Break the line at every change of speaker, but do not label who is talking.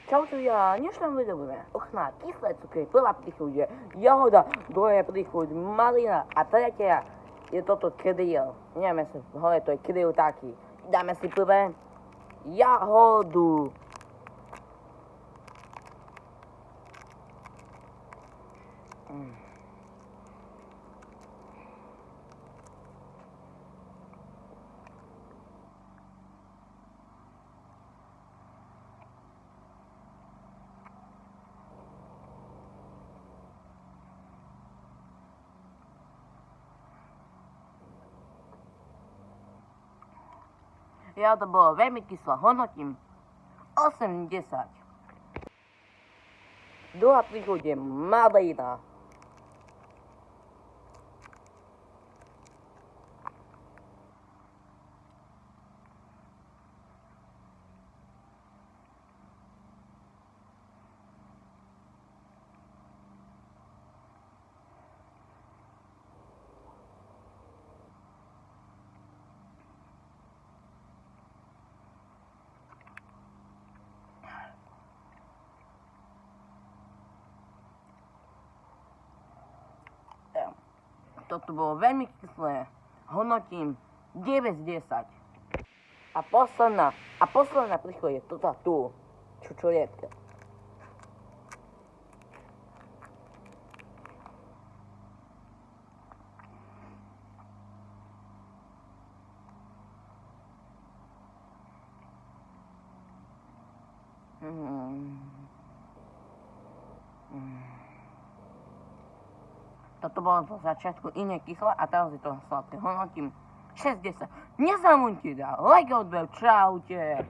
Čaute, ja dnešnom videu budeme ochutnávať kyslé cukry. Prvá príchuť je jahoda, druhá príchuť malina a tretia je toto kryl. Neviem, jestli hore to je kryl taký. Dáme si prvé jahodu. Ja to bolo veľmi kyslé, hodnotím 8-10. Druhá príchuť je malina. Toto bolo veľmi kyslé. Hodnotím 9 z 10. A posledná príchuť je toto tu. Čučorietka. Toto bolo zo začiatku iné kyslé a teraz je to sladké. Hodnotím 6-10. Nezabudnite dať like a odber. Čaute.